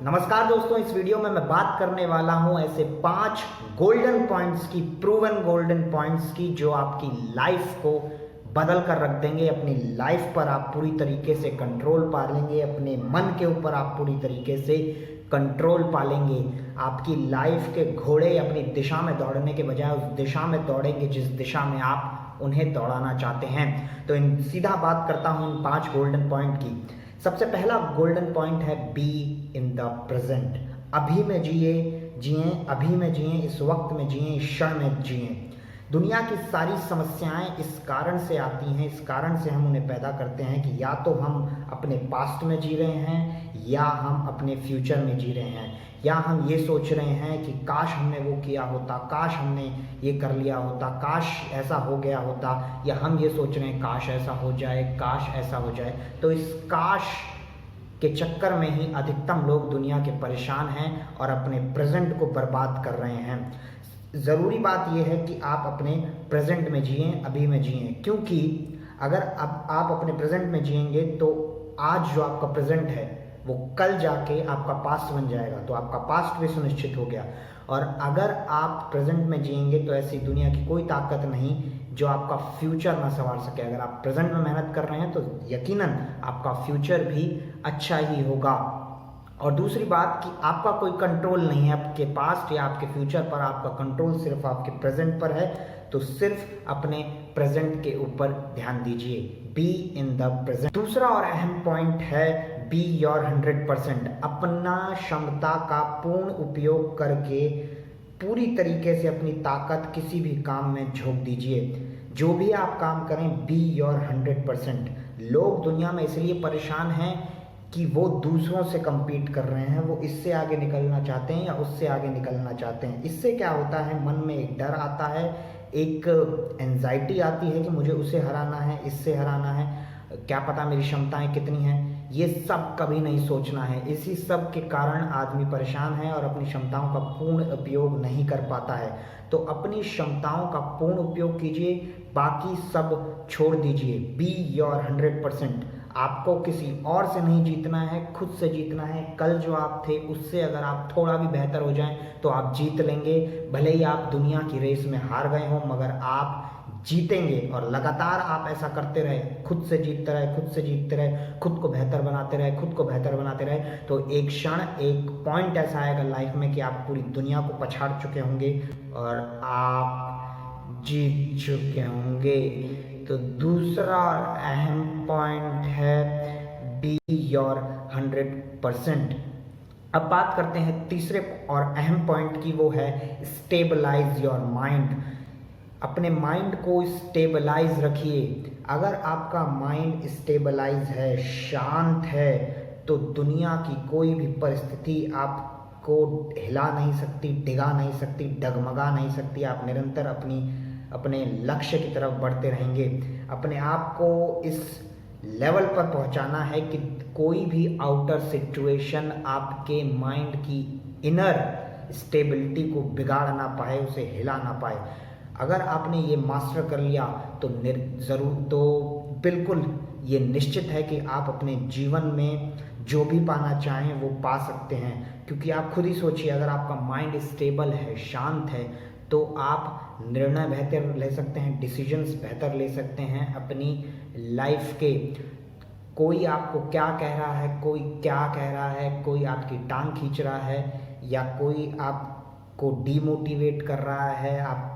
नमस्कार दोस्तों, इस वीडियो में मैं बात करने वाला हूं ऐसे 5 गोल्डन पॉइंट्स की, प्रूवन गोल्डन पॉइंट्स की, जो आपकी लाइफ को बदल कर रख देंगे। अपनी लाइफ पर आप पूरी तरीके से कंट्रोल पा लेंगे, अपने मन के ऊपर आप पूरी तरीके से कंट्रोल पा लेंगे। आपकी लाइफ के घोड़े अपनी दिशा में दौड़ने के बजाय उस दिशा में दौड़ेंगे जिस दिशा में आप उन्हें दौड़ाना चाहते हैं। तो सीधा बात करता हूं इन 5 गोल्डन पॉइंट की। सबसे पहला गोल्डन पॉइंट है बी इन द प्रेजेंट। अभी में जिए, अभी में जिए, इस वक्त में जिए, इस क्षण में जिए। दुनिया की सारी समस्याएं इस कारण से आती हैं, इस कारण से हम उन्हें पैदा करते हैं कि या तो हम अपने पास्ट में जी रहे हैं या हम अपने फ्यूचर में जी रहे हैं, या हम ये सोच रहे हैं कि काश हमने वो किया होता, काश हमने ये कर लिया होता, काश ऐसा हो गया होता, या हम ये सोच रहे हैं काश ऐसा हो जाए, काश ऐसा हो जाए। तो इस काश के चक्कर में ही अधिकतम लोग दुनिया के परेशान हैं और अपने प्रेजेंट को बर्बाद कर रहे हैं। ज़रूरी बात यह है कि आप अपने प्रेजेंट में जिएं, अभी में जिएं, क्योंकि अगर अब आप अपने प्रेजेंट में जिएंगे तो आज जो आपका प्रेजेंट है वो कल जाके आपका पास्ट बन जाएगा, तो आपका पास्ट भी सुनिश्चित हो गया। और अगर आप प्रेजेंट में जिएंगे तो ऐसी दुनिया की कोई ताकत नहीं जो आपका फ्यूचर ना संवार सके। अगर आप प्रेजेंट में मेहनत कर रहे हैं तो यकीनन आपका फ्यूचर भी अच्छा ही होगा। और दूसरी बात कि आपका कोई कंट्रोल नहीं है आपके पास्ट या आपके फ्यूचर पर, आपका कंट्रोल सिर्फ आपके प्रेजेंट पर है। तो सिर्फ अपने प्रेजेंट के ऊपर ध्यान दीजिए, बी इन द प्रेजेंट। दूसरा और अहम पॉइंट है बी योर 100%। अपना क्षमता का पूर्ण उपयोग करके पूरी तरीके से अपनी ताकत किसी भी काम में झोंक दीजिए। जो भी आप काम करें, बी योर 100%। लोग दुनिया में इसलिए परेशान हैं कि वो दूसरों से compete कर रहे हैं, वो इससे आगे निकलना चाहते हैं या उससे आगे निकलना चाहते हैं। इससे क्या होता है, मन में एक डर आता है, एक एंजाइटी आती है कि मुझे उसे हराना है, इससे हराना है, क्या पता मेरी क्षमताएं कितनी हैं। ये सब कभी नहीं सोचना है। इसी सब के कारण आदमी परेशान है और अपनी क्षमताओं का पूर्ण उपयोग नहीं कर पाता है। तो अपनी क्षमताओं का पूर्ण उपयोग कीजिए, बाकी सब छोड़ दीजिए। Be your 100%। आपको किसी और से नहीं जीतना है, खुद से जीतना है। कल जो आप थे उससे अगर आप थोड़ा भी बेहतर हो जाएं तो आप जीत लेंगे। भले ही आप दुनिया की रेस में हार गए हों, मगर आप जीतेंगे। और लगातार आप ऐसा करते रहे, खुद से जीतते रहे, खुद से जीतते रहे, खुद को बेहतर बनाते रहे, खुद को बेहतर बनाते रहे, तो एक क्षण, एक पॉइंट ऐसा आएगा लाइफ में कि आप पूरी दुनिया को पछाड़ चुके होंगे और आप जीत चुके होंगे। तो दूसरा अहम पॉइंट है बी योर 100%। अब बात करते हैं तीसरे और अहम पॉइंट की, वो है स्टेबलाइज योर माइंड। अपने माइंड को स्टेबलाइज रखिए। अगर आपका माइंड स्टेबलाइज है, शांत है, तो दुनिया की कोई भी परिस्थिति आपको हिला नहीं सकती, डिगा नहीं सकती, डगमगा नहीं सकती। आप निरंतर अपने लक्ष्य की तरफ बढ़ते रहेंगे। अपने आप को इस लेवल पर पहुंचाना है कि कोई भी आउटर सिचुएशन आपके माइंड की इनर स्टेबिलिटी को बिगाड़ ना पाए, उसे हिला ना पाए। अगर आपने ये मास्टर कर लिया तो बिल्कुल ये निश्चित है कि आप अपने जीवन में जो भी पाना चाहें वो पा सकते हैं। क्योंकि आप खुद ही सोचिए, अगर आपका माइंड स्टेबल है, शांत है, तो आप निर्णय बेहतर ले सकते हैं, डिसीजंस बेहतर ले सकते हैं अपनी लाइफ के। कोई आपको क्या कह रहा है, कोई क्या कह रहा है, कोई आपकी टांग खींच रहा है, या कोई आपको डीमोटिवेट कर रहा है, आप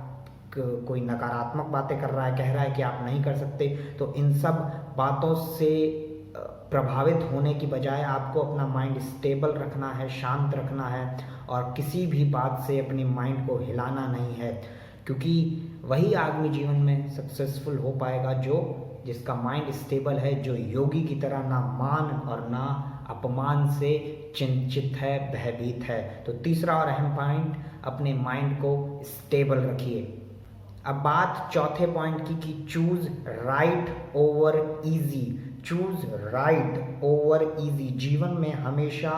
कोई नकारात्मक बातें कर रहा है, कह रहा है कि आप नहीं कर सकते, तो इन सब बातों से प्रभावित होने की बजाय आपको अपना माइंड स्टेबल रखना है, शांत रखना है, और किसी भी बात से अपने माइंड को हिलाना नहीं है। क्योंकि वही आदमी जीवन में सक्सेसफुल हो पाएगा जिसका माइंड स्टेबल है, जो योगी की तरह ना मान और ना अपमान से चिंतित है, भयभीत है। तो तीसरा और अहम पॉइंट, अपने माइंड को स्टेबल रखिए। अब बात चौथे पॉइंट की कि choose right over easy. Choose right over easy. जीवन में हमेशा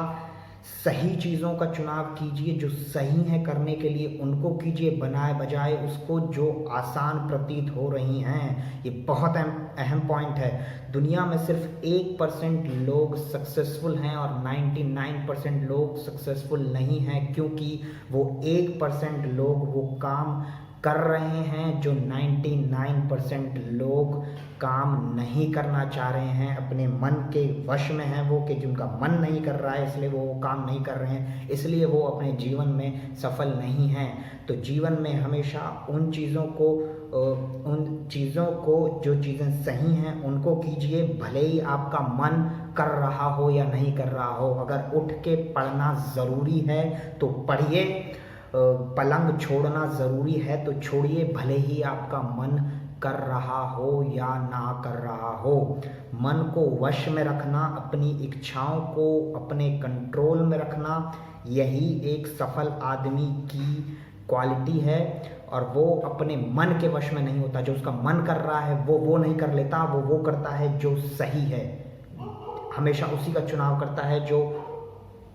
सही चीज़ों का चुनाव कीजिए, जो सही है करने के लिए उनको कीजिए, बनाए बजाय उसको जो आसान प्रतीत हो रही हैं। ये बहुत अहम पॉइंट है। दुनिया में सिर्फ 1% लोग सक्सेसफुल हैं और 99% लोग सक्सेसफुल नहीं हैं, क्योंकि वो 1% लोग वो काम कर रहे हैं जो 99% लोग काम नहीं करना चाह रहे हैं। अपने मन के वश में हैं वो, कि जिनका मन नहीं कर रहा है इसलिए वो काम नहीं कर रहे हैं, इसलिए वो अपने जीवन में सफल नहीं हैं। तो जीवन में हमेशा उन चीज़ों को जो चीज़ें सही हैं उनको कीजिए, भले ही आपका मन कर रहा हो या नहीं कर रहा हो। अगर उठ के पढ़ना ज़रूरी है तो पढ़िए, पलंग छोड़ना ज़रूरी है तो छोड़िए, भले ही आपका मन कर रहा हो या ना कर रहा हो। मन को वश में रखना, अपनी इच्छाओं को अपने कंट्रोल में रखना, यही एक सफल आदमी की क्वालिटी है। और वो अपने मन के वश में नहीं होता। जो उसका मन कर रहा है वो नहीं कर लेता, वो करता है जो सही है, हमेशा उसी का चुनाव करता है जो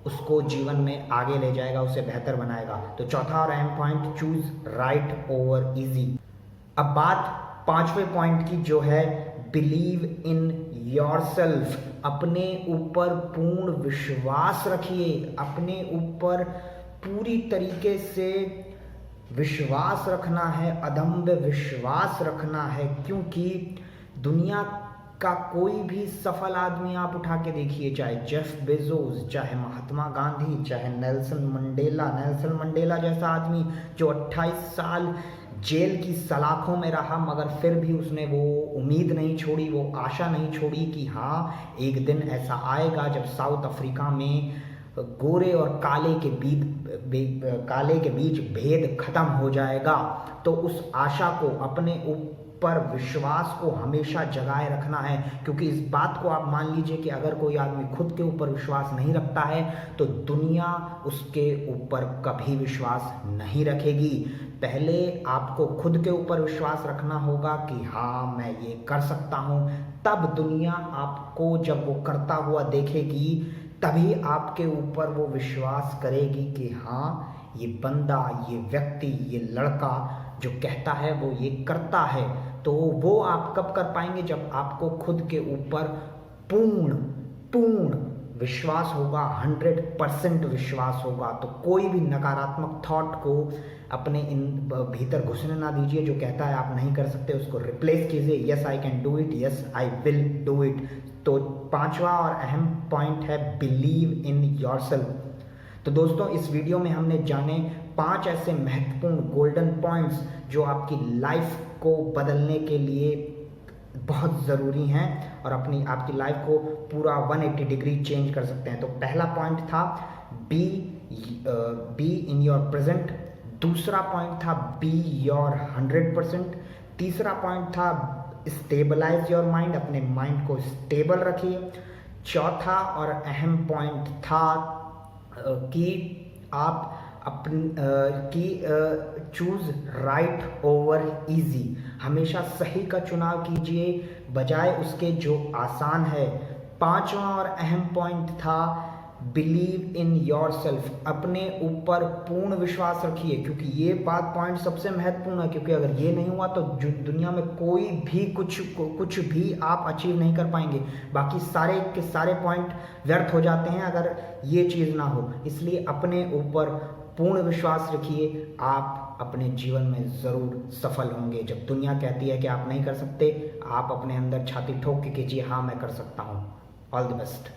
उसको जीवन में आगे ले जाएगा, उसे बेहतर बनाएगा। तो चौथा और अहम point, choose right over easy. अब बात पांचवें पॉइंट की, जो है बिलीव इन योरसेल्फ। अपने ऊपर पूर्ण विश्वास रखिए, अपने ऊपर पूरी तरीके से विश्वास रखना है, अदम्य विश्वास रखना है। क्योंकि दुनिया का कोई भी सफल आदमी आप उठा के देखिए, चाहे जेफ बेजोस, चाहे महात्मा गांधी, चाहे नेल्सन मंडेला जैसा आदमी जो 28 साल जेल की सलाखों में रहा, मगर फिर भी उसने वो उम्मीद नहीं छोड़ी, वो आशा नहीं छोड़ी कि हाँ एक दिन ऐसा आएगा जब साउथ अफ्रीका में गोरे और काले के बीच भेद खत्म हो जाएगा। तो उस आशा को, अपने ऊपर विश्वास को हमेशा जगाए रखना है। क्योंकि इस बात को आप मान लीजिए कि अगर कोई आदमी खुद के ऊपर विश्वास नहीं रखता है तो दुनिया उसके ऊपर कभी विश्वास नहीं रखेगी। पहले आपको खुद के ऊपर विश्वास रखना होगा कि हाँ मैं ये कर सकता हूँ, तब दुनिया आपको जब वो करता हुआ देखेगी तभी आपके ऊपर वो विश्वास करेगी कि हाँ ये बंदा, ये व्यक्ति, ये लड़का जो कहता है वो ये करता है। तो वो आप कब कर पाएंगे? जब आपको खुद के ऊपर पूर्ण विश्वास होगा, 100% विश्वास होगा। तो कोई भी नकारात्मक थॉट को अपने भीतर घुसने ना दीजिए। जो कहता है आप नहीं कर सकते उसको रिप्लेस कीजिए, yes I can do it, yes I will do it. तो पांचवा और अहम पॉइंट है बिलीव इन योरसेल्फ। तो दोस्तों इस वीडियो में हमने जाने 5 ऐसे महत्वपूर्ण गोल्डन पॉइंट्स जो आपकी लाइफ को बदलने के लिए बहुत ज़रूरी हैं और आपकी लाइफ को पूरा 180 डिग्री चेंज कर सकते हैं। तो पहला पॉइंट था बी इन योर प्रेजेंट। दूसरा पॉइंट था बी योर 100%। तीसरा पॉइंट था स्टेबलाइज योर माइंड, अपने माइंड को स्टेबल रखिए। चौथा और अहम पॉइंट था कि आप चूज राइट ओवर इजी। हमेशा सही का चुनाव कीजिए बजाय उसके जो आसान है। पांचवा और अहम पॉइंट था बिलीव इन योरसेल्फ। अपने ऊपर पूर्ण विश्वास रखिए, क्योंकि ये पॉइंट सबसे महत्वपूर्ण है। क्योंकि अगर ये नहीं हुआ तो दुनिया में कोई भी कुछ भी आप अचीव नहीं कर पाएंगे। बाकी सारे के सारे पॉइंट व्यर्थ हो जाते हैं अगर ये चीज़ ना हो। इसलिए अपने ऊपर पूर्ण विश्वास रखिए, आप अपने जीवन में ज़रूर सफल होंगे। जब दुनिया कहती है कि आप नहीं कर सकते, आप अपने अंदर छाती ठोक के कीजिए, हाँ मैं कर सकता हूँ। All the best.